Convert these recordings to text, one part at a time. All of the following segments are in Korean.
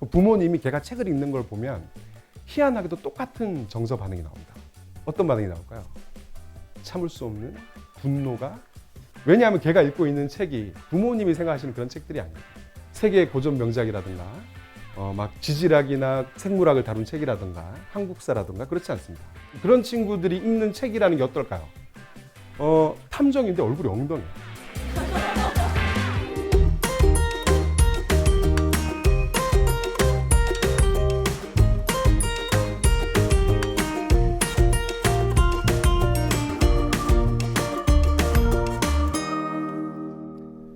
부모님이 걔가 책을 읽는 걸 보면 희한하게도 똑같은 정서 반응이 나옵니다. 어떤 반응이 나올까요? 참을 수 없는 분노가. 왜냐하면 걔가 읽고 있는 책이 부모님이 생각하시는 그런 책들이 아니에요. 세계의 고전 명작이라든가 막 지질학이나 생물학을 다룬 책이라든가 한국사라든가 그렇지 않습니다. 그런 친구들이 읽는 책이라는 게 어떨까요? 탐정인데 얼굴이 엉덩이에요.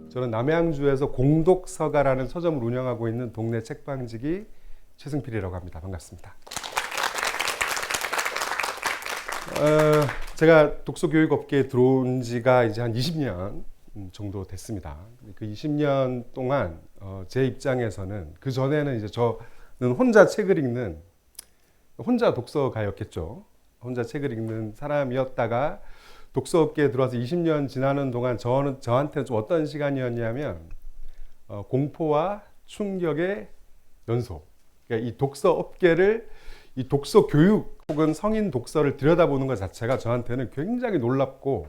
저는 남양주에서 공독서가라는 서점을 운영하고 있는 동네 책방지기 최승필이라고 합니다. 반갑습니다. 제가 독서교육업계에 들어온 지가 이제 한 20년 정도 됐습니다. 그 20년 동안 제 입장에서는 그 전에는 이제 저는 혼자 책을 읽는 혼자 독서가였겠죠. 혼자 책을 읽는 사람이었다가 독서업계에 들어와서 20년 지나는 동안 저한테는 좀 어떤 시간이었냐면 공포와 충격의 연속. 그러니까 이 독서업계를 이 독서 교육 혹은 성인 독서를 들여다보는 것 자체가 저한테는 굉장히 놀랍고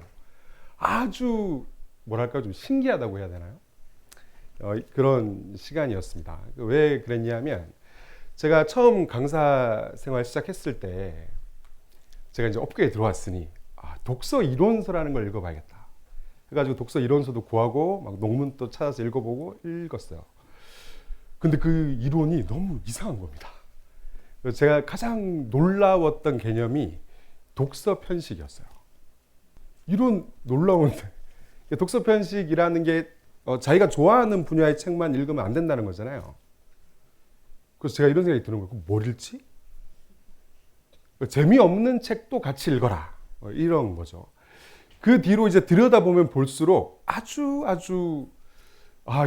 아주 뭐랄까 좀 신기하다고 해야 되나요? 그런 시간이었습니다. 왜 그랬냐면 제가 처음 강사 생활 시작했을 때 제가 이제 업계에 들어왔으니 독서 이론서라는 걸 읽어봐야겠다. 그래가지고 독서 이론서도 구하고 막 논문도 찾아서 읽어보고 읽었어요. 근데 그 이론이 너무 이상한 겁니다. 그래서 제가 가장 놀라웠던 개념이 독서 편식이었어요. 이런 놀라운데 독서 편식이라는 게 자기가 좋아하는 분야의 책만 읽으면 안 된다는 거잖아요. 그래서 제가 이런 생각이 드는 거예요. 뭘 읽지? 재미없는 책도 같이 읽어라. 이런 거죠. 그 뒤로 이제 들여다보면 볼수록 아주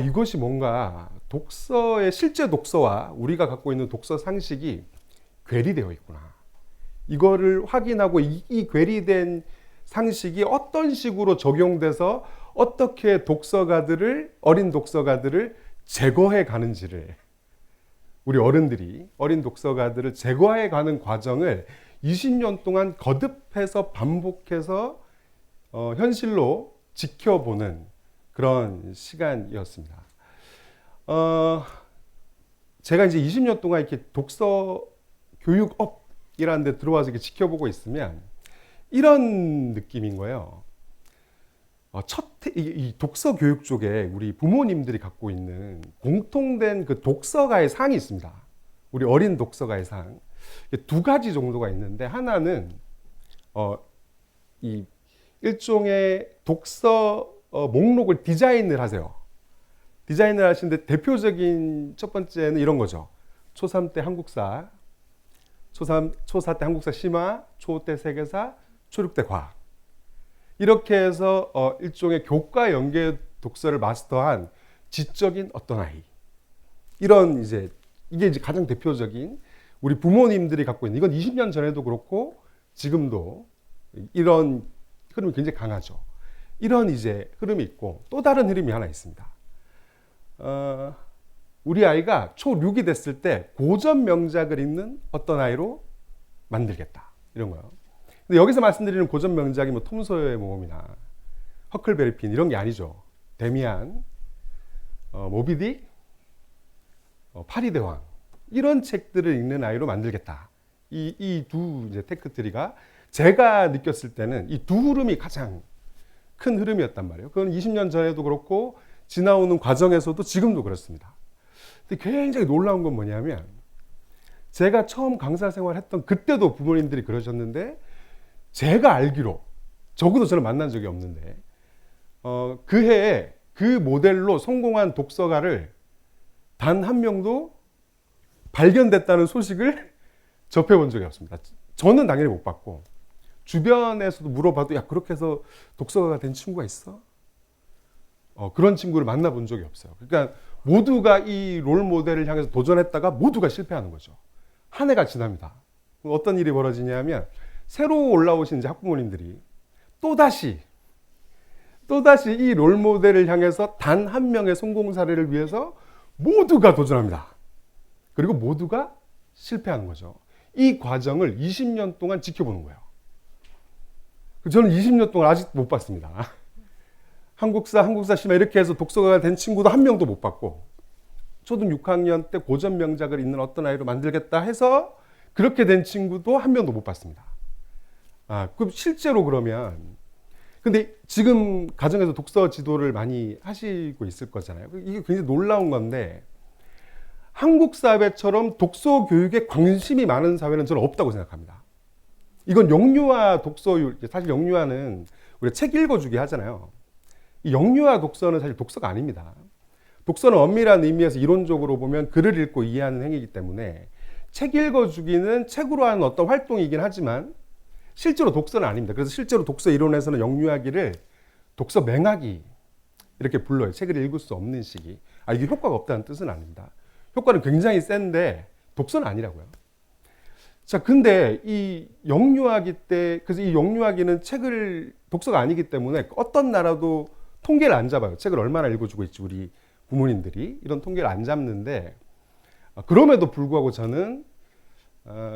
이것이 뭔가 독서의 실제 독서와 우리가 갖고 있는 독서 상식이 괴리되어 있구나. 이거를 확인하고 이 괴리된 상식이 어떤 식으로 적용돼서 어떻게 어린 독서가들을 제거해 가는지를 우리 어른들이 어린 독서가들을 제거해 가는 과정을 20년 동안 거듭해서 반복해서 현실로 지켜보는 그런 시간이었습니다. 제가 이제 20년 동안 이렇게 독서 교육업이라는 데 들어와서 이렇게 지켜보고 있으면 이런 느낌인 거예요. 이 독서 교육 쪽에 우리 부모님들이 갖고 있는 공통된 그 독서가의 상이 있습니다. 우리 어린 독서가의 상. 두 가지 정도가 있는데 하나는 이 일종의 독서 목록을 디자인을 하세요. 디자인을 하시는데 대표적인 첫 번째는 이런 거죠. 초3 때 한국사, 초4 때 한국사 심화, 초5 때 세계사, 초6 때 과학. 이렇게 해서 일종의 교과 연계 독서를 마스터한 지적인 어떤 아이. 이게 이제 가장 대표적인 우리 부모님들이 갖고 있는, 이건 20년 전에도 그렇고 지금도 이런 흐름이 굉장히 강하죠. 이런 이제 흐름이 있고 또 다른 흐름이 하나 있습니다. 우리 아이가 초6이 됐을 때 고전 명작을 읽는 어떤 아이로 만들겠다. 이런 거요. 근데 여기서 말씀드리는 고전 명작이 뭐 톰 소여의 모험이나 허클베리 핀 이런 게 아니죠. 데미안, 모비딕, 파리대왕 이런 책들을 읽는 아이로 만들겠다. 이 두 이제 테크트리가 제가 느꼈을 때는 이 두 흐름이 가장 큰 흐름이었단 말이에요. 그건 20년 전에도 그렇고 지나오는 과정에서도 지금도 그렇습니다. 근데 굉장히 놀라운 건 뭐냐면 제가 처음 강사 생활했던 그때도 부모님들이 그러셨는데 제가 알기로 적어도 저는 만난 적이 없는데 그 해에 그 모델로 성공한 독서가를 단 한 명도 발견됐다는 소식을 접해본 적이 없습니다. 저는 당연히 못 봤고 주변에서도 물어봐도 야 그렇게 해서 독서가가 된 친구가 있어? 그런 친구를 만나본 적이 없어요. 그러니까 모두가 이 롤 모델을 향해서 도전했다가 모두가 실패하는 거죠. 한 해가 지납니다. 어떤 일이 벌어지냐면 새로 올라오신 이제 학부모님들이 또다시 이 롤 모델을 향해서 단 한 명의 성공 사례를 위해서 모두가 도전합니다. 그리고 모두가 실패하는 거죠. 이 과정을 20년 동안 지켜보는 거예요. 저는 20년 동안 아직 못 봤습니다. 한국사 심화 이렇게 해서 독서가가 된 친구도 한 명도 못 봤고, 초등 6학년 때 고전 명작을 읽는 어떤 아이로 만들겠다 해서 그렇게 된 친구도 한 명도 못 봤습니다. 그럼 실제로 그러면, 근데 지금 가정에서 독서 지도를 많이 하시고 있을 거잖아요. 이게 굉장히 놀라운 건데, 한국 사회처럼 독서 교육에 관심이 많은 사회는 저는 없다고 생각합니다. 이건 영유아 독서율, 사실 영유아는 우리가 책 읽어주기 하잖아요. 이 영유아 독서는 사실 독서가 아닙니다. 독서는 엄밀한 의미에서 이론적으로 보면 글을 읽고 이해하는 행위이기 때문에 책 읽어주기는 책으로 하는 어떤 활동이긴 하지만 실제로 독서는 아닙니다. 그래서 실제로 독서 이론에서는 영유아기를 독서 맹아기 이렇게 불러요. 책을 읽을 수 없는 시기. 이게 효과가 없다는 뜻은 아닙니다. 효과는 굉장히 센데 독서는 아니라고요. 자, 근데 이 영유아기 때, 그래서 이 영유아기는 독서가 아니기 때문에 어떤 나라도 통계를 안 잡아요. 책을 얼마나 읽어주고 있지, 우리 부모님들이. 이런 통계를 안 잡는데, 그럼에도 불구하고 저는,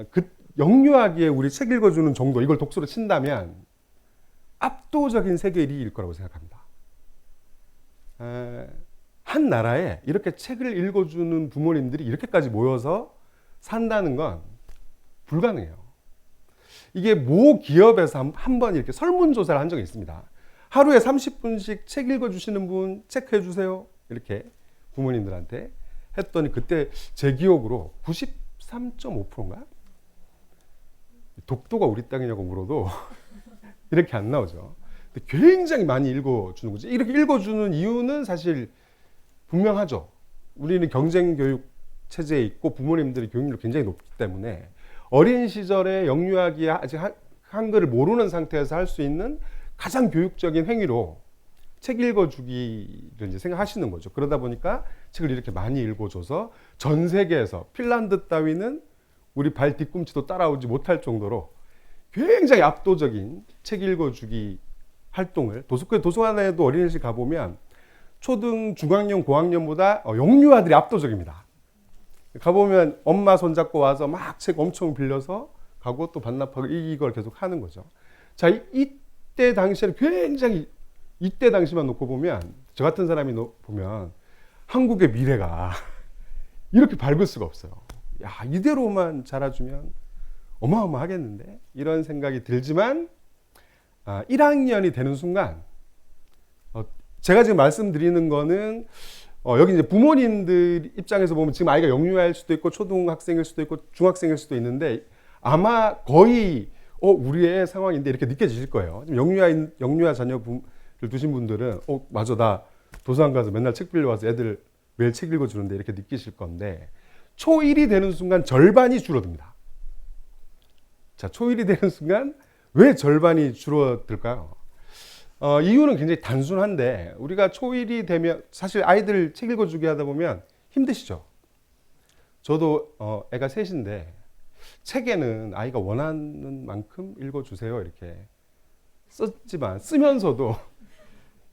그 영유아기에 우리 책 읽어주는 정도, 이걸 독서로 친다면 압도적인 세계 1위일 거라고 생각합니다. 한 나라에 이렇게 책을 읽어주는 부모님들이 이렇게까지 모여서 산다는 건 불가능해요. 이게 모 기업에서 한번 이렇게 설문조사를 한 적이 있습니다. 하루에 30분씩 책 읽어주시는 분 체크해 주세요. 이렇게 부모님들한테 했더니 그때 제 기억으로 93.5%인가? 독도가 우리 땅이냐고 물어도 이렇게 안 나오죠. 근데 굉장히 많이 읽어주는 거죠. 이렇게 읽어주는 이유는 사실 분명하죠. 우리는 경쟁교육 체제에 있고 부모님들의 교육률이 굉장히 높기 때문에 어린 시절에 영유아기에 아직 한글을 모르는 상태에서 할 수 있는 가장 교육적인 행위로 책 읽어주기를 이제 생각하시는 거죠. 그러다 보니까 책을 이렇게 많이 읽어줘서 전 세계에서 핀란드 따위는 우리 발 뒤꿈치도 따라오지 못할 정도로 굉장히 압도적인 책 읽어주기 활동을 도서관에도 어린이집 가보면 초등, 중학년, 고학년보다 영유아들이 압도적입니다. 가보면 엄마 손잡고 와서 막 책 엄청 빌려서 가고 또 반납하고 이걸 계속 하는 거죠. 자, 이때 당시에는 굉장히 이때 당시만 놓고 보면 저 같은 사람이 보면 한국의 미래가 이렇게 밝을 수가 없어요. 야, 이대로만 자라주면 어마어마하겠는데 이런 생각이 들지만 1학년이 되는 순간 제가 지금 말씀드리는 거는 여기 이제 부모님들 입장에서 보면 지금 아이가 영유아일 수도 있고 초등학생일 수도 있고 중학생일 수도 있는데 아마 거의 우리 애 상황인데 이렇게 느껴지실 거예요. 지금 영유아 자녀를 두신 분들은 맞아, 나 도서관 가서 맨날 책 빌려와서 애들 매일 책 읽어주는데 이렇게 느끼실 건데 초1이 되는 순간 절반이 줄어듭니다. 자, 초1이 되는 순간 왜 절반이 줄어들까요? 이유는 굉장히 단순한데 우리가 초1이 되면 사실 아이들 책 읽어주기 하다 보면 힘드시죠. 저도 애가 셋인데 책에는 아이가 원하는 만큼 읽어주세요 이렇게 썼지만 쓰면서도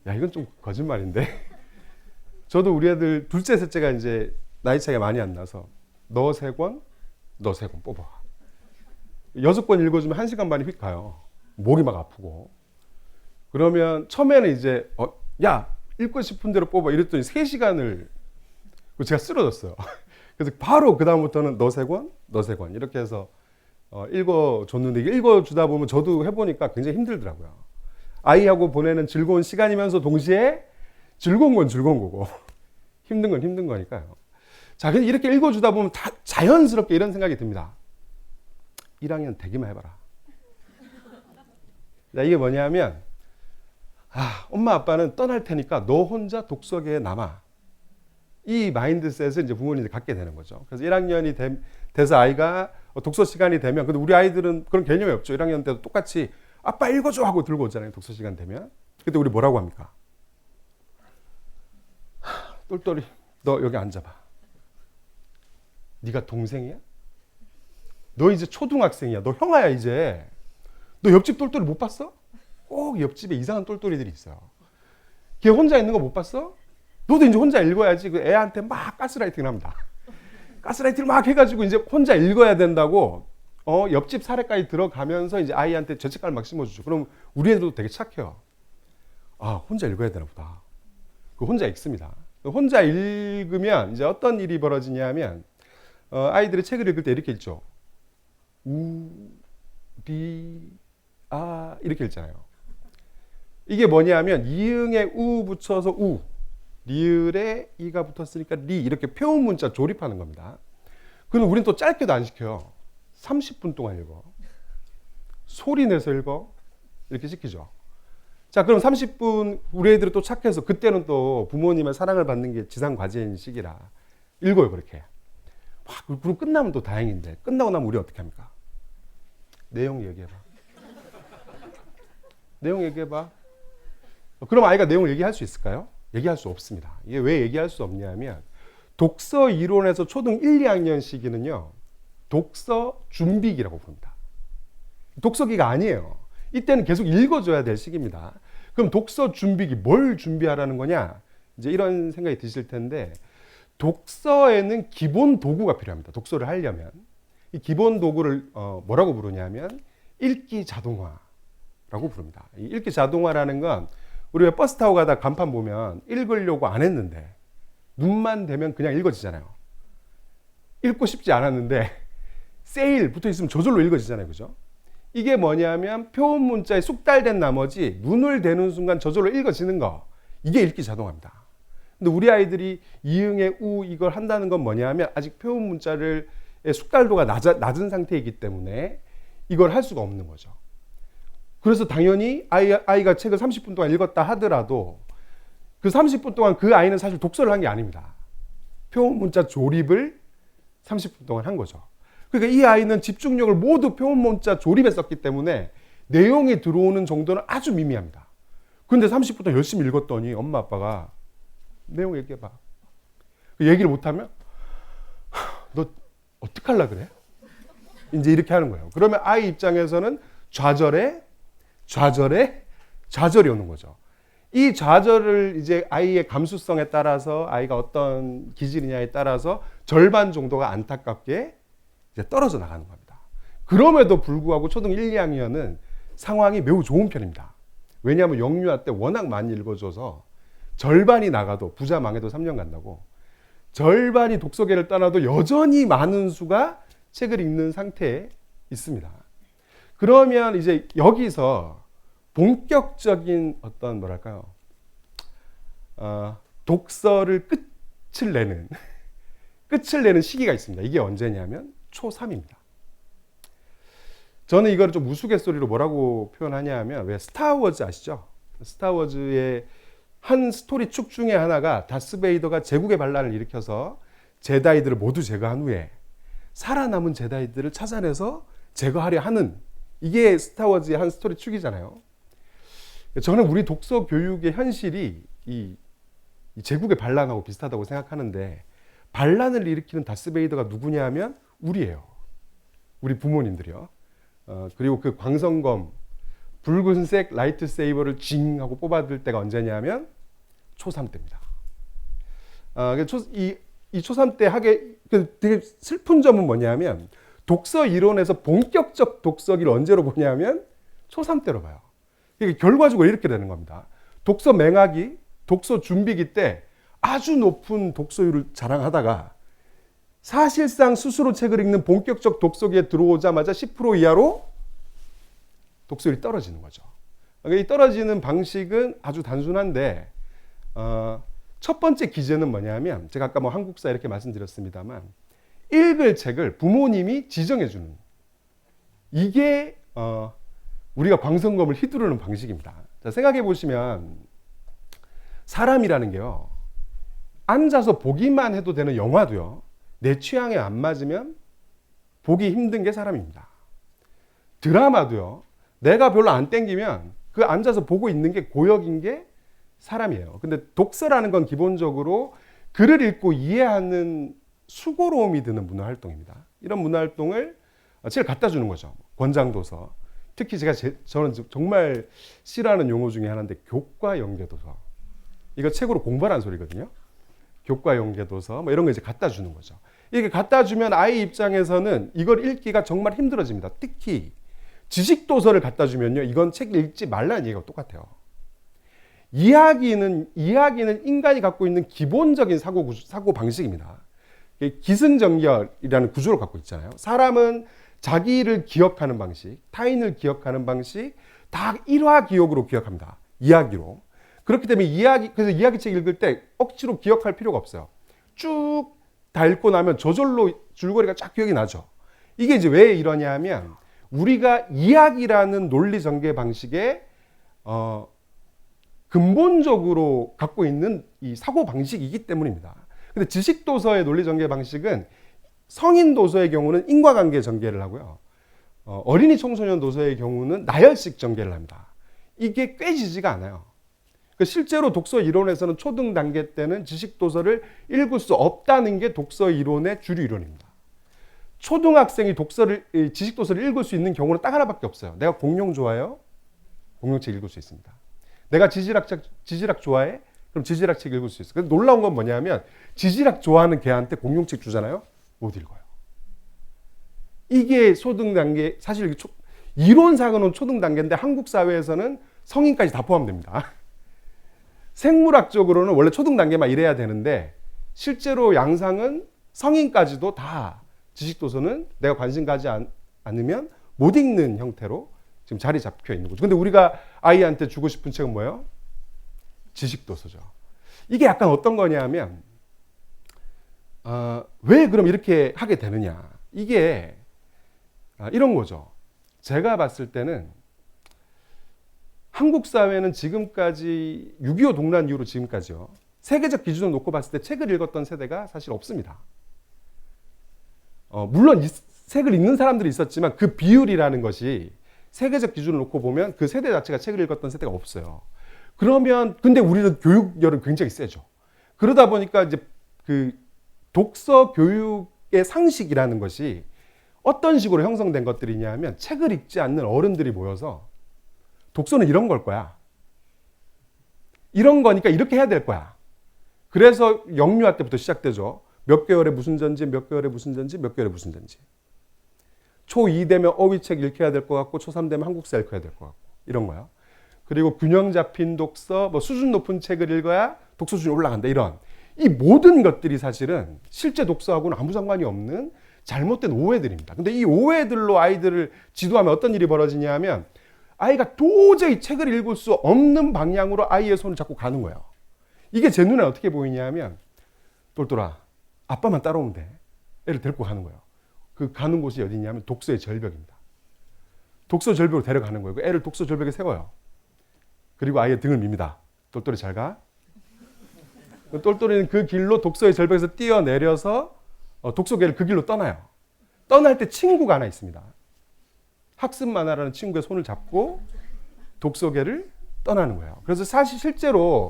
야, 이건 좀 거짓말인데 저도 우리 애들 둘째 셋째가 이제 나이 차이가 많이 안 나서 너 3권 뽑아 6권 읽어주면 1시간 반이 휙 가요. 목이 막 아프고 그러면 처음에는 이제 야, 읽고 싶은 대로 뽑아 이랬더니 3시간을 제가 쓰러졌어요. 그래서 바로 그 다음부터는 너 3권 이렇게 해서 읽어줬는데 이게 읽어주다 보면 저도 해보니까 굉장히 힘들더라고요. 아이하고 보내는 즐거운 시간이면서 동시에 즐거운 건 즐거운 거고 힘든 건 힘든 거니까요. 자, 그래서 이렇게 읽어주다 보면 다 자연스럽게 이런 생각이 듭니다. 1학년 되기만 해봐라. 자, 이게 뭐냐면 엄마 아빠는 떠날 테니까 너 혼자 독서계에 남아. 이 마인드셋을 이제 부모님들이 갖게 되는 거죠. 그래서 1학년이 돼서 아이가 독서 시간이 되면, 근데 우리 아이들은 그런 개념이 없죠. 1학년 때도 똑같이 아빠 읽어줘 하고 들고 오잖아요. 독서 시간 되면. 그때 우리 뭐라고 합니까? 똘똘이 너 여기 앉아봐. 네가 동생이야? 너 이제 초등학생이야. 너 형아야 이제. 너 옆집 똘똘이 못 봤어? 꼭 옆집에 이상한 똘똘이들이 있어요. 걔 혼자 있는 거 못 봤어? 너도 이제 혼자 읽어야지. 그 애한테 막 가스라이팅을 합니다. 가스라이팅을 막 해가지고 이제 혼자 읽어야 된다고 옆집 사례까지 들어가면서 이제 아이한테 죄책감을 막 심어주죠. 그럼 우리 애들도 되게 착해요. 아, 혼자 읽어야 되나 보다. 그 혼자 읽습니다. 혼자 읽으면 이제 어떤 일이 벌어지냐면 아이들이 책을 읽을 때 이렇게 읽죠. 우, 리, 아 이렇게 읽잖아요. 이게 뭐냐면 이응에 우 붙여서 우, 리을에 이가 붙었으니까 리 이렇게 표현 문자 조립하는 겁니다. 그럼 우리는 또 짧게도 안 시켜요. 30분 동안 읽어. 소리 내서 읽어. 이렇게 시키죠. 자, 그럼 30분 우리 애들이 또 착해서 그때는 또 부모님의 사랑을 받는 게 지상 과제인 시기라 읽어요, 그렇게. 그럼 끝나면 또 다행인데 끝나고 나면 우리 어떻게 합니까? 내용 얘기해봐. 내용 얘기해봐. 그럼 아이가 내용을 얘기할 수 있을까요? 얘기할 수 없습니다. 이게 왜 얘기할 수 없냐면 독서 이론에서 초등 1, 2학년 시기는요. 독서 준비기라고 부릅니다. 독서기가 아니에요. 이때는 계속 읽어줘야 될 시기입니다. 그럼 독서 준비기 뭘 준비하라는 거냐? 이제 이런 생각이 드실 텐데 독서에는 기본 도구가 필요합니다. 독서를 하려면. 이 기본 도구를 뭐라고 부르냐면 읽기 자동화라고 부릅니다. 이 읽기 자동화라는 건 우리가 버스 타고 가다 간판 보면 읽으려고 안 했는데 눈만 대면 그냥 읽어지잖아요. 읽고 싶지 않았는데 세일 붙어 있으면 저절로 읽어지잖아요. 그죠? 이게 뭐냐면 표현 문자에 숙달된 나머지 눈을 대는 순간 저절로 읽어지는 거. 이게 읽기 자동화입니다. 근데 우리 아이들이 이응에 우 이걸 한다는 건 뭐냐면 아직 표현 문자를 숙달도가 낮은 상태이기 때문에 이걸 할 수가 없는 거죠. 그래서 당연히 아이가 책을 30분 동안 읽었다 하더라도 그 30분 동안 그 아이는 사실 독서를 한 게 아닙니다. 표현 문자 조립을 30분 동안 한 거죠. 그러니까 이 아이는 집중력을 모두 표현 문자 조립에 썼기 때문에 내용이 들어오는 정도는 아주 미미합니다. 근데 30분 동안 열심히 읽었더니 엄마 아빠가 내용 얘기해봐. 얘기를 못하면 너 어떡하려 그래? 이제 이렇게 하는 거예요. 그러면 아이 입장에서는 좌절이 오는 거죠. 이 좌절을 이제 아이의 감수성에 따라서 아이가 어떤 기질이냐에 따라서 절반 정도가 안타깝게 이제 떨어져 나가는 겁니다. 그럼에도 불구하고 초등 1, 2학년은 상황이 매우 좋은 편입니다. 왜냐하면 영유아 때 워낙 많이 읽어줘서 절반이 나가도 부자 망해도 3년 간다고 절반이 독서계를 떠나도 여전히 많은 수가 책을 읽는 상태에 있습니다. 그러면 이제 여기서 본격적인 어떤 뭐랄까요 독서를 끝을 내는 시기가 있습니다. 이게 언제냐면 초3입니다. 저는 이거를 좀 우스갯소리로 뭐라고 표현하냐 하면 왜 스타워즈 아시죠? 스타워즈의 한 스토리 축 중에 하나가 다스베이더가 제국의 반란을 일으켜서 제다이들을 모두 제거한 후에 살아남은 제다이들을 찾아내서 제거하려 하는 이게 스타워즈의 한 스토리 축이잖아요. 저는 우리 독서 교육의 현실이 이 제국의 반란하고 비슷하다고 생각하는데 반란을 일으키는 다스베이더가 누구냐 하면 우리예요. 우리 부모님들이요. 그리고 그 광선검 붉은색 라이트 세이버를 징 하고 뽑아들 때가 언제냐면 초3 때입니다. 이 초3 때 되게 슬픈 점은 뭐냐면 독서 이론에서 본격적 독서기를 언제로 보냐면 초3 때로 봐요. 이게 결과적으로 이렇게 되는 겁니다. 독서 맹하기, 독서 준비기 때 아주 높은 독서율을 자랑하다가 사실상 스스로 책을 읽는 본격적 독서기에 들어오자마자 10% 이하로 독서율이 떨어지는 거죠. 이 떨어지는 방식은 아주 단순한데 첫 번째 기제는 뭐냐면 제가 아까 뭐 한국사 이렇게 말씀드렸습니다만 읽을 책을 부모님이 지정해 주는 이게 우리가 광선검을 휘두르는 방식입니다. 자, 생각해 보시면 사람이라는 게요. 앉아서 보기만 해도 되는 영화도요. 내 취향에 안 맞으면 보기 힘든 게 사람입니다. 드라마도요. 내가 별로 안 땡기면 그 앉아서 보고 있는 게 고역인 게 사람이에요. 근데 독서라는 건 기본적으로 글을 읽고 이해하는 수고로움이 드는 문화활동입니다. 이런 문화활동을 책을 갖다 주는 거죠. 권장도서. 특히 저는 정말 싫어하는 용어 중에 하나인데 교과 연계도서. 이거 책으로 공부하라는 소리거든요. 교과 연계도서 뭐 이런 거 이제 갖다 주는 거죠. 이렇게 갖다 주면 아이 입장에서는 이걸 읽기가 정말 힘들어집니다. 특히 지식 도서를 갖다 주면요, 이건 책 읽지 말라는 얘기가 똑같아요. 이야기는 인간이 갖고 있는 기본적인 사고 방식입니다. 기승전결이라는 구조를 갖고 있잖아요. 사람은 자기를 기억하는 방식, 타인을 기억하는 방식, 다 일화기억으로 기억합니다. 이야기로. 그렇기 때문에 그래서 이야기책 읽을 때 억지로 기억할 필요가 없어요. 쭉 다 읽고 나면 저절로 줄거리가 쫙 기억이 나죠. 이게 이제 왜 이러냐 하면 우리가 이야기라는 논리 전개 방식에 근본적으로 갖고 있는 이 사고 방식이기 때문입니다. 근데 지식 도서의 논리 전개 방식은 성인 도서의 경우는 인과관계 전개를 하고요. 어린이 청소년 도서의 경우는 나열식 전개를 합니다. 이게 꿰지지가 않아요. 실제로 독서 이론에서는 초등 단계 때는 지식 도서를 읽을 수 없다는 게 독서 이론의 주류 이론입니다. 초등학생이 지식 도서를 읽을 수 있는 경우는 딱 하나밖에 없어요. 내가 공룡 좋아해요? 공룡책 읽을 수 있습니다. 내가 지질학 좋아해? 그럼 지질학 책 읽을 수 있어요. 근데 놀라운 건 뭐냐면 지질학 좋아하는 걔한테 공룡책 주잖아요? 못 읽어요. 이게 초등 단계, 사실 이론상으로는 초등 단계인데 한국 사회에서는 성인까지 다 포함됩니다. 생물학적으로는 원래 초등 단계만 이래야 되는데 실제로 양상은 성인까지도 다 지식도서는 내가 관심 가지 않으면 못 읽는 형태로 지금 자리 잡혀 있는 거죠. 근데 우리가 아이한테 주고 싶은 책은 뭐예요? 지식도서죠. 이게 약간 어떤 거냐면 왜 그럼 이렇게 하게 되느냐. 이게 이런 거죠. 제가 봤을 때는 한국 사회는 지금까지 6.25 동란 이후로 지금까지요. 세계적 기준을 놓고 봤을 때 책을 읽었던 세대가 사실 없습니다. 물론 책을 읽는 사람들이 있었지만 그 비율이라는 것이 세계적 기준을 놓고 보면 그 세대 자체가 책을 읽었던 세대가 없어요. 근데 우리는 교육열은 굉장히 세죠. 그러다 보니까 이제 그 독서 교육의 상식이라는 것이 어떤 식으로 형성된 것들이냐 하면 책을 읽지 않는 어른들이 모여서 독서는 이런 걸 거야. 이런 거니까 이렇게 해야 될 거야. 그래서 영유아 때부터 시작되죠. 몇 개월에 무슨 전지, 몇 개월에 무슨 전지, 몇 개월에 무슨 전지. 초2 되면 어휘책 읽혀야 될 것 같고 초3 되면 한국사 읽혀야 될 것 같고 이런 거요. 그리고 균형 잡힌 독서, 수준 높은 책을 읽어야 독서 수준이 올라간다. 이런. 이 모든 것들이 사실은 실제 독서하고는 아무 상관이 없는 잘못된 오해들입니다. 근데 이 오해들로 아이들을 지도하면 어떤 일이 벌어지냐 하면 아이가 도저히 책을 읽을 수 없는 방향으로 아이의 손을 잡고 가는 거예요. 이게 제 눈에 어떻게 보이냐 하면 똘똘아, 아빠만 따라오면 돼. 애를 데리고 가는 거예요. 그 가는 곳이 어디냐면 독서의 절벽입니다. 독서 절벽으로 데려가는 거예요. 애를 독서 절벽에 세워요. 그리고 아이의 등을 밉니다. 똘똘이 잘 가. 똘똘이는 그 길로 독서의 절벽에서 뛰어내려서 독서계를 그 길로 떠나요. 떠날 때 친구가 하나 있습니다. 학습 만화라는 친구의 손을 잡고 독서계를 떠나는 거예요. 그래서 사실 실제로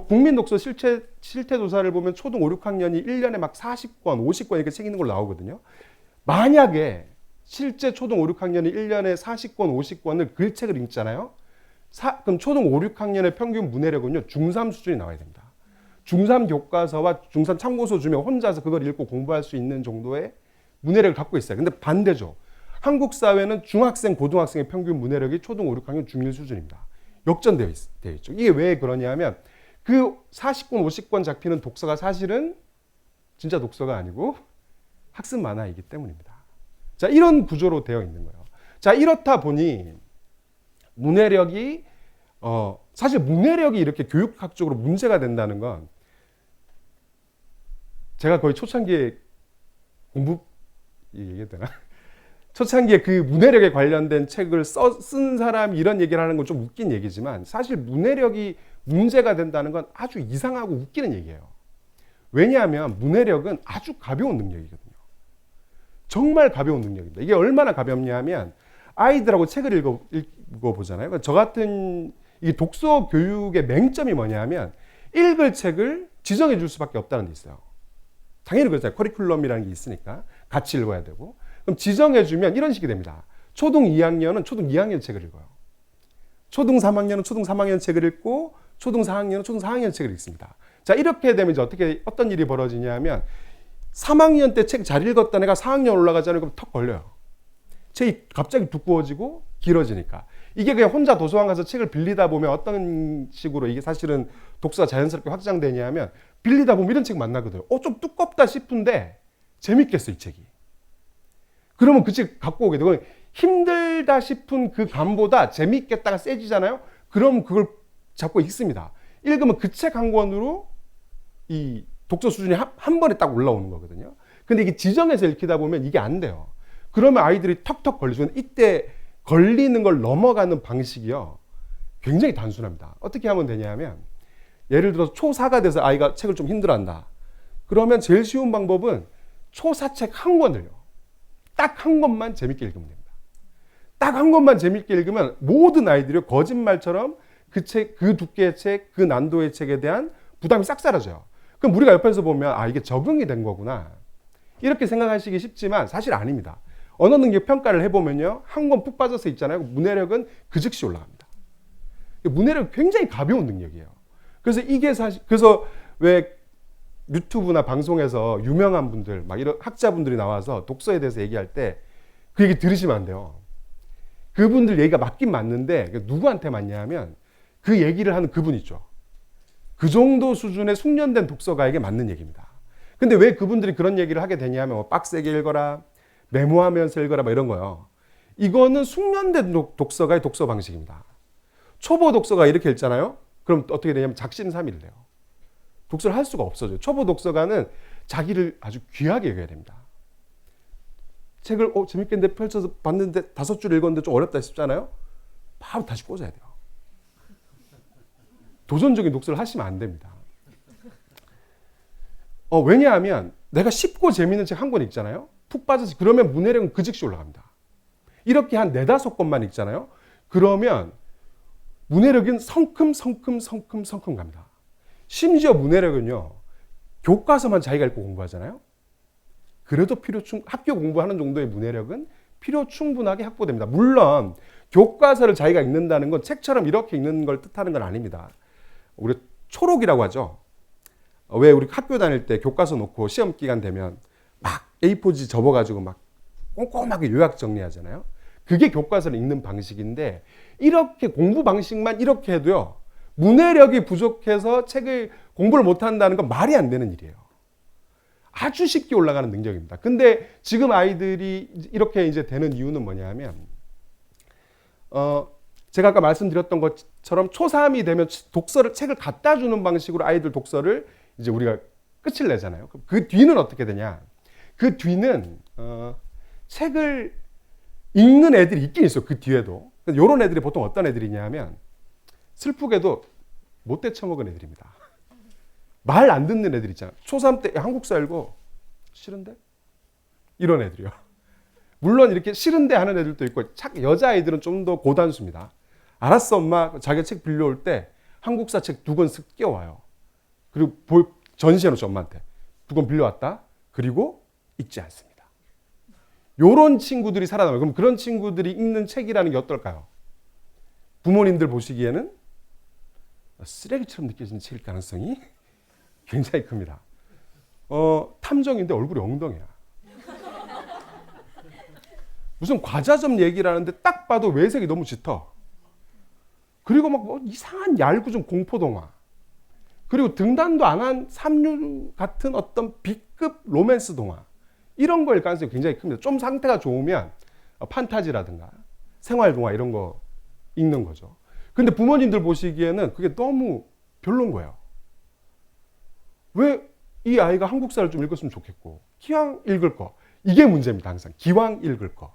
국민 독서 실태 조사를 보면 초등 5, 6학년이 1년에 막 40권, 50권 이렇게 책 읽는 걸로 나오거든요. 만약에 실제 초등 5, 6학년이 1년에 40권, 50권을 글책을 읽잖아요. 그럼 초등 5, 6학년의 평균 문해력은요, 중3 수준이 나와야 됩니다. 중3 교과서와 중3 참고서 주면 혼자서 그걸 읽고 공부할 수 있는 정도의 문해력을 갖고 있어요. 근데 반대죠. 한국 사회는 중학생, 고등학생의 평균 문해력이 초등 5, 6학년 중1 수준입니다. 역전되어 있죠. 이게 왜 그러냐 하면 그 40권, 50권 잡히는 독서가 사실은 진짜 독서가 아니고 학습 만화이기 때문입니다. 자, 이런 구조로 되어 있는 거예요. 자, 이렇다 보니 문해력이 사실 문해력이 이렇게 교육학적으로 문제가 된다는 건 제가 거의 초창기에 얘기해도 되나? 초창기에 그 문해력에 관련된 책을 쓴 사람이 이런 얘기를 하는 건 좀 웃긴 얘기지만 사실 문해력이 문제가 된다는 건 아주 이상하고 웃기는 얘기예요. 왜냐하면 문해력은 아주 가벼운 능력이거든요. 정말 가벼운 능력입니다. 이게 얼마나 가볍냐 하면 아이들하고 책을 읽어보잖아요. 저 같은 이 독서 교육의 맹점이 뭐냐 하면 읽을 책을 지정해 줄 수밖에 없다는 데 있어요. 당연히 그렇잖아요. 커리큘럼이라는 게 있으니까 같이 읽어야 되고. 그럼 지정해주면 이런 식이 됩니다. 초등 2학년은 초등 2학년 책을 읽어요. 초등 3학년은 초등 3학년 책을 읽고 초등 4학년은 초등 4학년 책을 읽습니다. 자, 이렇게 되면 이제 어떤 일이 벌어지냐면 3학년 때 책 잘 읽었던 애가 4학년 올라가잖아요. 그럼 턱 걸려요. 책이 갑자기 두꺼워지고 길어지니까. 이게 그냥 혼자 도서관 가서 책을 빌리다 보면 어떤 식으로 이게 사실은 독서가 자연스럽게 확장되냐면 빌리다 보면 이런 책 만나거든요. 좀 두껍다 싶은데 재밌겠어, 이 책이. 그러면 그 책 갖고 오게 되고 힘들다 싶은 그 감보다 재밌겠다가 세지잖아요. 그럼 그걸 잡고 읽습니다. 읽으면 그 책 한 권으로 이 독서 수준이 한 번에 딱 올라오는 거거든요. 근데 이게 지정해서 읽히다 보면 이게 안 돼요. 그러면 아이들이 턱턱 걸리죠. 이때 걸리는 걸 넘어가는 방식이요. 굉장히 단순합니다. 어떻게 하면 되냐면 예를 들어서 초4가 돼서 아이가 책을 좀 힘들어한다. 그러면 제일 쉬운 방법은 초4 책 한 권을요. 딱 한 권만 재밌게 읽으면 됩니다. 딱 한 권만 재밌게 읽으면 모든 아이들이 거짓말처럼 그 책, 그 두께의 책, 그 난도의 책에 대한 부담이 싹 사라져요. 그럼 우리가 옆에서 보면 이게 적응이 된 거구나. 이렇게 생각하시기 쉽지만 사실 아닙니다. 언어 능력 평가를 해보면요. 한 권 푹 빠져서 있잖아요. 문해력은 그 즉시 올라갑니다. 문해력은 굉장히 가벼운 능력이에요. 그래서 이게 사실, 그래서 왜 유튜브나 방송에서 유명한 분들, 막 이런 학자분들이 나와서 독서에 대해서 얘기할 때 그 얘기 들으시면 안 돼요. 그분들 얘기가 맞긴 맞는데 누구한테 맞냐 하면 그 얘기를 하는 그분 있죠. 그 정도 수준의 숙련된 독서가에게 맞는 얘기입니다. 근데 왜 그분들이 그런 얘기를 하게 되냐면 뭐 빡세게 읽어라, 메모하면서 읽어라, 뭐 이런 거요. 이거는 숙련된 독서가의 독서 방식입니다. 초보 독서가 이렇게 읽잖아요. 그럼 어떻게 되냐면 작심삼일을 해요. 독서를 할 수가 없어져요. 초보 독서가는 자기를 아주 귀하게 여겨야 됩니다. 책을 재밌겠는데 펼쳐서 봤는데 5줄 읽었는데 좀 어렵다 싶잖아요. 바로 다시 꽂아야 돼요. 도전적인 독서를 하시면 안 됩니다. 왜냐하면 내가 쉽고 재밌는 책 한 권 읽잖아요. 푹 빠져서 그러면 문해력은 그 즉시 올라갑니다. 이렇게 한 4-5권만 읽잖아요. 그러면 문해력은 성큼 갑니다. 심지어 문해력은요. 교과서만 자기가 읽고 공부하잖아요. 그래도 학교 공부하는 정도의 문해력은 필요 충분하게 확보됩니다. 물론 교과서를 자기가 읽는다는 건 책처럼 이렇게 읽는 걸 뜻하는 건 아닙니다. 우리 초록이라고 하죠. 왜 우리 학교 다닐 때 교과서 놓고 시험 기간 되면 막 A4지 접어가지고 막 꼼꼼하게 요약 정리하잖아요. 그게 교과서를 읽는 방식인데 이렇게 공부 방식만 이렇게 해도요. 문해력이 부족해서 책을 공부를 못한다는 건 말이 안 되는 일이에요. 아주 쉽게 올라가는 능력입니다. 근데 지금 아이들이 이렇게 이제 되는 이유는 뭐냐면 제가 아까 말씀드렸던 것처럼 초3이 되면 책을 갖다 주는 방식으로 아이들 독서를 이제 우리가 끝을 내잖아요. 그 뒤는 어떻게 되냐? 그 뒤는 책을 읽는 애들이 있긴 있어요. 그 뒤에도. 이런 애들이 보통 어떤 애들이냐 하면 슬프게도 못 대처먹은 애들입니다. 말 안 듣는 애들 있잖아요. 초3 때 한국사 읽고 싫은데? 이런 애들이요. 물론 이렇게 싫은데 하는 애들도 있고 여자아이들은 좀 더 고단수입니다. 알았어 엄마 자기 책 빌려올 때 한국사 책 2권 쓱 끼워와요. 그리고 전시해놓죠 엄마한테. 2권 빌려왔다. 그리고 읽지 않습니다. 요런 친구들이 살아남아요. 그럼 그런 친구들이 읽는 책이라는 게 어떨까요? 부모님들 보시기에는 쓰레기처럼 느껴지는 책일 가능성이 굉장히 큽니다. 탐정인데 얼굴이 엉덩이야. 무슨 과자점 얘기를 하는데 딱 봐도 외색이 너무 짙어. 그리고 막 이상한 얄궂은 공포동화. 그리고 등단도 안 한 삼류 같은 어떤 B급 로맨스 동화. 이런 거일 가능성이 굉장히 큽니다. 좀 상태가 좋으면 판타지라든가 생활동화 이런 거 읽는 거죠. 근데 부모님들 보시기에는 그게 너무 별론 거예요. 왜 이 아이가 한국사를 좀 읽었으면 좋겠고 기왕 읽을 거. 이게 문제입니다. 항상. 기왕 읽을 거.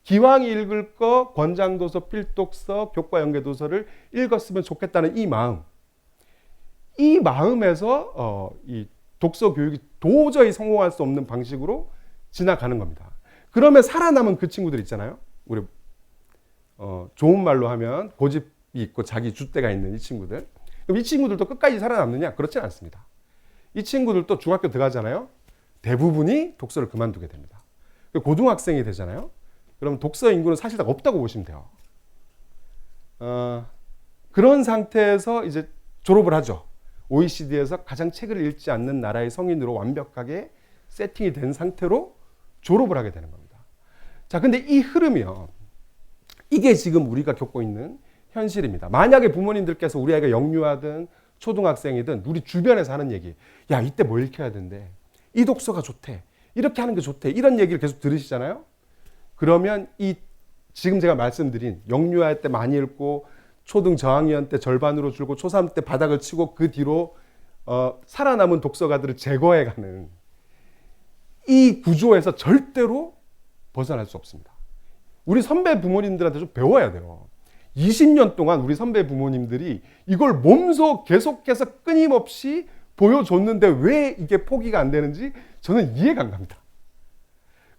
기왕 읽을 거 권장도서, 필독서, 교과 연계도서를 읽었으면 좋겠다는 이 마음. 이 마음에서 이 독서 교육이 도저히 성공할 수 없는 방식으로 지나가는 겁니다. 그러면 살아남은 그 친구들 있잖아요. 우리 좋은 말로 하면 고집이 있고 자기 줏대가 있는 이 친구들. 그럼 이 친구들도 끝까지 살아남느냐? 그렇진 않습니다. 이 친구들도 중학교 들어가잖아요. 대부분이 독서를 그만두게 됩니다. 고등학생이 되잖아요. 그럼 독서 인구는 사실상 없다고 보시면 돼요. 그런 상태에서 이제 졸업을 하죠. OECD에서 가장 책을 읽지 않는 나라의 성인으로 완벽하게 세팅이 된 상태로 졸업을 하게 되는 겁니다. 자, 근데 이 흐름이요. 이게 지금 우리가 겪고 있는 현실입니다. 만약에 부모님들께서 우리 아이가 영유아든 초등학생이든 우리 주변에서 하는 얘기, 야, 이때 뭐 읽혀야 된대. 이 독서가 좋대. 이렇게 하는 게 좋대. 이런 얘기를 계속 들으시잖아요. 그러면 이 지금 제가 말씀드린 영유아 때 많이 읽고 초등 저학년 때 절반으로 줄고 초3 때 바닥을 치고 그 뒤로 살아남은 독서가들을 제거해가는 이 구조에서 절대로 벗어날 수 없습니다. 우리 선배 부모님들한테 좀 배워야 돼요. 20년 동안 우리 선배 부모님들이 이걸 몸소 계속해서 끊임없이 보여줬는데 왜 이게 포기가 안 되는지 저는 이해가 안 갑니다.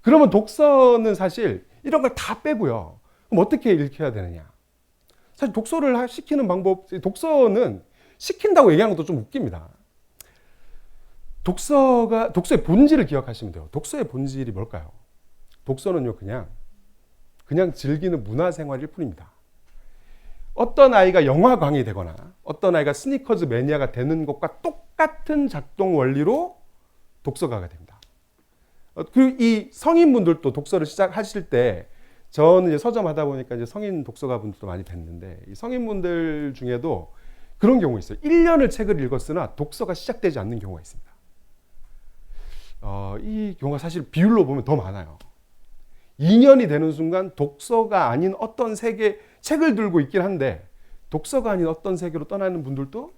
그러면 독서는 사실 이런 걸 다 빼고요. 그럼 어떻게 읽혀야 되느냐? 사실 독서를 시키는 방법, 독서는 시킨다고 얘기하는 것도 좀 웃깁니다. 독서의 본질을 기억하시면 돼요. 독서의 본질이 뭘까요? 독서는요, 그냥 즐기는 문화생활일 뿐입니다. 어떤 아이가 영화광이 되거나 어떤 아이가 스니커즈 매니아가 되는 것과 똑같은 작동 원리로 독서가가 됩니다. 그리고 이 성인분들도 독서를 시작하실 때 저는 이제 서점 하다 보니까 이제 성인 독서가 분들도 많이 뵀는데 이 성인분들 중에도 그런 경우 있어요. 1년을 책을 읽었으나 독서가 시작되지 않는 경우가 있습니다. 이 경우가 사실 비율로 보면 더 많아요. 2년이 되는 순간 독서가 아닌 어떤 세계, 책을 들고 있긴 한데 독서가 아닌 어떤 세계로 떠나는 분들도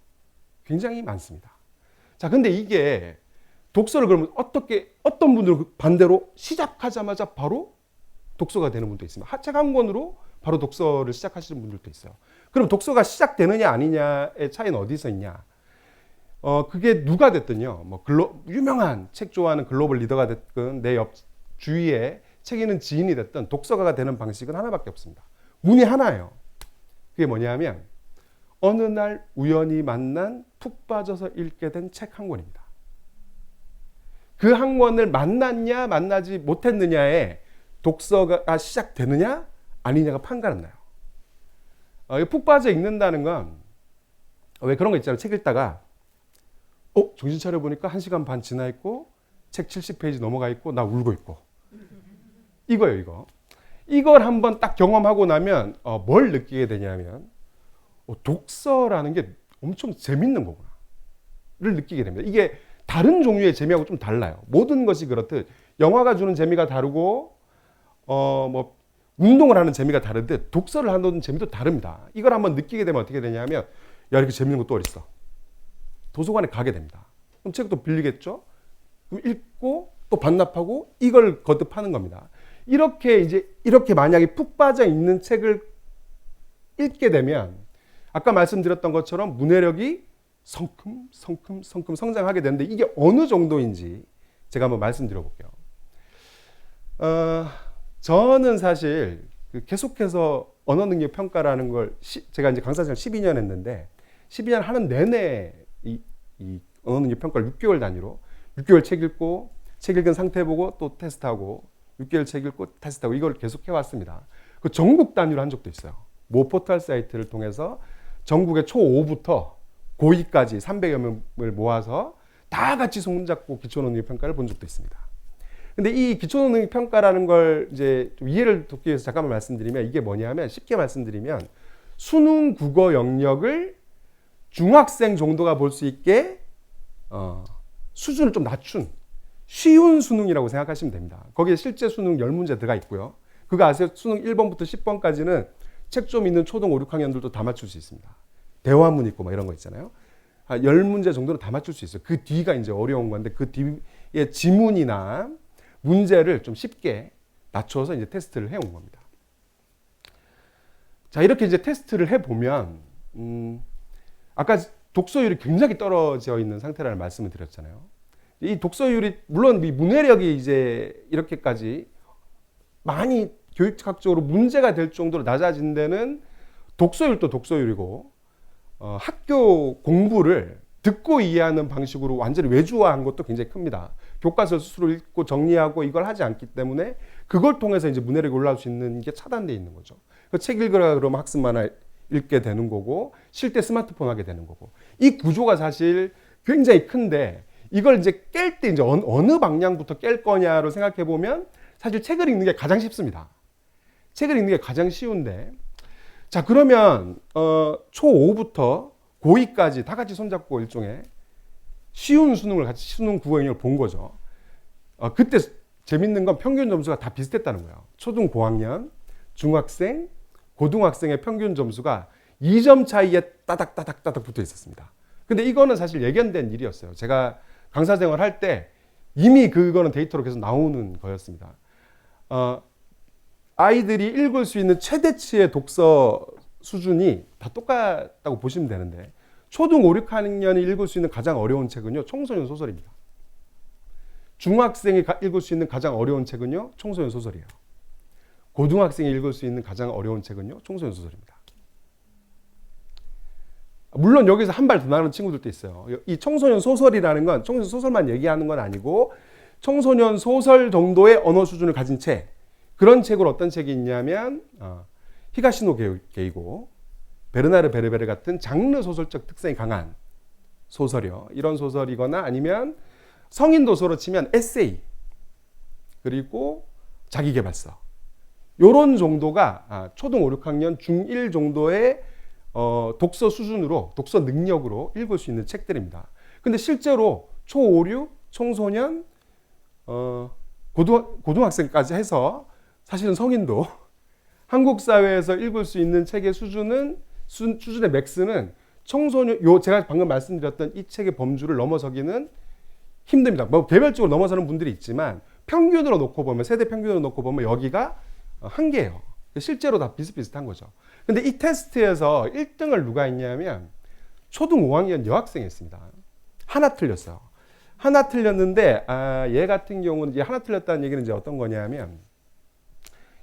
굉장히 많습니다. 자, 근데 이게 독서를 그러면 어떤 분들은 반대로 시작하자마자 바로 독서가 되는 분도 있습니다. 책 한 권으로 바로 독서를 시작하시는 분들도 있어요. 그럼 독서가 시작되느냐 아니냐의 차이는 어디서 있냐? 그게 누가 됐든요. 뭐 유명한 책 좋아하는 글로벌 리더가 됐든 내 주위에 책 읽는 지인이 됐든 독서가가 되는 방식은 하나밖에 없습니다. 문이 하나예요. 그게 뭐냐면 어느 날 우연히 만난 푹 빠져서 읽게 된 책 한 권입니다. 그 한 권을 만났냐 만나지 못했느냐에 독서가 시작되느냐 아니냐가 판가름 나요. 푹 빠져 읽는다는 건 왜 그런 거 있잖아요. 책 읽다가 정신 차려보니까 1시간 반 지나 있고 책 70페이지 넘어가 있고 나 울고 있고 이거예요. 이걸 한번 딱 경험하고 나면 뭘 느끼게 되냐면 독서라는 게 엄청 재밌는 거구나를 느끼게 됩니다. 이게 다른 종류의 재미하고 좀 달라요. 모든 것이 그렇듯 영화가 주는 재미가 다르고 뭐 운동을 하는 재미가 다른데 독서를 하는 재미도 다릅니다. 이걸 한번 느끼게 되면 어떻게 되냐면 야, 이렇게 재밌는 거 또 어딨어? 도서관에 가게 됩니다. 그럼 책도 빌리겠죠? 그럼 읽고 또 반납하고 이걸 거듭하는 겁니다. 이렇게 만약에 푹 빠져 있는 책을 읽게 되면 아까 말씀드렸던 것처럼 문해력이 성큼 성장하게 되는데 이게 어느 정도인지 제가 한번 말씀드려 볼게요. 저는 사실 계속해서 언어능력 평가라는 걸 제가 이제 강사생활 12년 했는데 12년 하는 내내 이 언어능력 평가를 6개월 단위로 6개월 책 읽고 책 읽은 상태 보고 또 테스트하고 6개월 책 읽고 테스트하고 이걸 계속 해왔습니다. 그 전국 단위로 한 적도 있어요. 모 포털 사이트를 통해서 전국의 초5부터 고2까지 300여 명을 모아서 다 같이 손잡고 기초능력 평가를 본 적도 있습니다. 근데 이 기초능력 평가라는 걸 이제 좀 이해를 돕기 위해서 잠깐만 말씀드리면 이게 뭐냐면 쉽게 말씀드리면 수능 국어 영역을 중학생 정도가 볼 수 있게 수준을 좀 낮춘 쉬운 수능이라고 생각하시면 됩니다. 거기에 실제 수능 10문제 들어가 있고요. 그거 아세요? 수능 1번부터 10번까지는 책 좀 있는 초등 5, 6학년들도 다 맞출 수 있습니다. 대화문 있고 막 이런 거 있잖아요. 10문제 정도는 다 맞출 수 있어요. 그 뒤가 이제 어려운 건데 그 뒤에 지문이나 문제를 좀 쉽게 낮춰서 이제 테스트를 해온 겁니다. 자, 이렇게 이제 테스트를 해보면, 아까 독서율이 굉장히 떨어져 있는 상태라는 말씀을 드렸잖아요. 이 독서율이, 물론 이 문해력이 이제 이렇게까지 많이 교육학적으로 문제가 될 정도로 낮아진 데는 독서율도 독서율이고, 학교 공부를 듣고 이해하는 방식으로 완전히 외주화한 것도 굉장히 큽니다. 교과서 스스로 읽고 정리하고 이걸 하지 않기 때문에 그걸 통해서 이제 문해력이 올라올 수 있는 게 차단되어 있는 거죠. 책 읽으라 그러면 학습만화 읽게 되는 거고 쉴 때 스마트폰 하게 되는 거고 이 구조가 사실 굉장히 큰데 이걸 이제 깰 때 이제 어느 방향부터 깰 거냐로 생각해 보면 사실 책을 읽는 게 가장 쉽습니다. 책을 읽는 게 가장 쉬운데, 자 그러면 초5부터 고2까지 다 같이 손잡고 일종의 쉬운 수능을 같이 수능 국어영역을 본 거죠. 그때 재밌는 건 평균 점수가 다 비슷했다는 거예요. 초등 고학년, 중학생, 고등학생의 평균 점수가 2점 차이에 따닥따닥따닥 붙어 있었습니다. 근데 이거는 사실 예견된 일이었어요. 제가 강사 생활할 때 이미 그거는 데이터로 계속 나오는 거였습니다. 아이들이 읽을 수 있는 최대치의 독서 수준이 다 똑같다고 보시면 되는데, 초등 5, 6학년이 읽을 수 있는 가장 어려운 책은요, 청소년 소설입니다. 중학생이 읽을 수 있는 가장 어려운 책은요, 청소년 소설이에요. 고등학생이 읽을 수 있는 가장 어려운 책은요, 청소년 소설입니다. 물론 여기서 한 발 더 나가는 친구들도 있어요. 이 청소년 소설이라는 건 청소년 소설만 얘기하는 건 아니고 청소년 소설 정도의 언어 수준을 가진 책, 그런 책으로 어떤 책이 있냐면 히가시노 게이고, 베르나르 베르베르 같은 장르 소설적 특성이 강한 소설이요. 이런 소설이거나 아니면 성인 도서로 치면 에세이, 그리고 자기계발서, 요런 정도가 초등 5, 6학년 중1 정도의 독서 수준으로, 독서 능력으로 읽을 수 있는 책들입니다. 근데 실제로 초 5, 6, 청소년, 고등학생까지 해서 사실은 성인도 한국 사회에서 읽을 수 있는 책의 수준의 맥스는 청소년, 제가 방금 말씀드렸던 이 책의 범주를 넘어서기는 힘듭니다. 뭐 개별적으로 넘어서는 분들이 있지만 평균으로 놓고 보면, 세대 평균으로 놓고 보면 여기가 한계예요. 실제로 다 비슷비슷한 거죠. 근데 이 테스트에서 1등을 누가 했냐면 초등 5학년 여학생이 했습니다. 하나 틀렸어요. 하나 틀렸는데 얘 같은 경우는 이제 하나 틀렸다는 얘기는 이제 어떤 거냐면,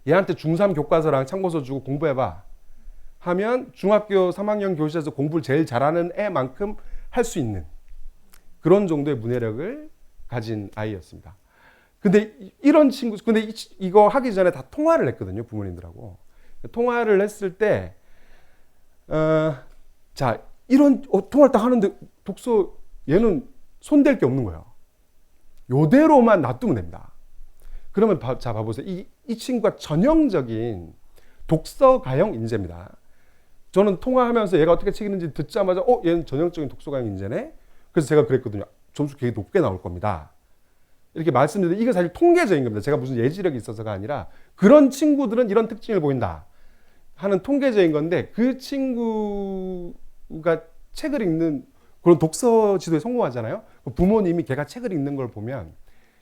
얘한테 중3 교과서랑 참고서 주고 공부해봐 하면 중학교 3학년 교실에서 공부를 제일 잘하는 애만큼 할 수 있는 그런 정도의 문해력을 가진 아이였습니다. 근데 이런 친구, 근데 이거 하기 전에 다 통화를 했거든요, 부모님들하고. 통화를 했을 때, 자, 이런, 통화를 딱 하는데 독서, 얘는 손댈 게 없는 거예요. 요대로만 놔두면 됩니다. 그러면 자, 봐보세요. 이 친구가 전형적인 독서가형 인재입니다. 저는 통화하면서 얘가 어떻게 책 읽는지 듣자마자, 얘는 전형적인 독서가형 인재네? 그래서 제가 그랬거든요. 점수 되게 높게 나올 겁니다. 이렇게 말씀드렸는데 이게 사실 통계적인 겁니다. 제가 무슨 예지력이 있어서가 아니라 그런 친구들은 이런 특징을 보인다 하는 통계적인 건데, 그 친구가 책을 읽는 그런 독서 지도에 성공하잖아요. 부모님이 걔가 책을 읽는 걸 보면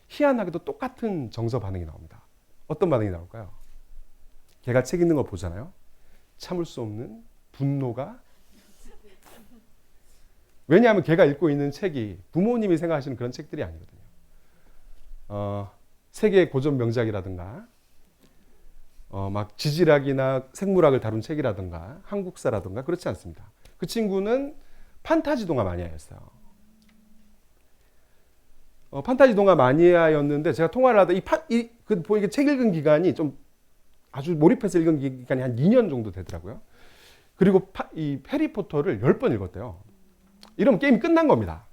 희한하게도 똑같은 정서 반응이 나옵니다. 어떤 반응이 나올까요? 걔가 책 읽는 걸 보잖아요. 참을 수 없는 분노가, 왜냐하면 걔가 읽고 있는 책이 부모님이 생각하시는 그런 책들이 아니거든요. 세계 고전 명작이라든가, 막 지질학이나 생물학을 다룬 책이라든가, 한국사라든가, 그렇지 않습니다. 그 친구는 판타지 동화 마니아였어요. 판타지 동화 마니아였는데, 제가 통화를 하다 이게 책 읽은 기간이 좀 아주 몰입해서 읽은 기간이 한 2년 정도 되더라고요. 그리고 이 해리포터를 10번 읽었대요. 이러면 게임이 끝난 겁니다.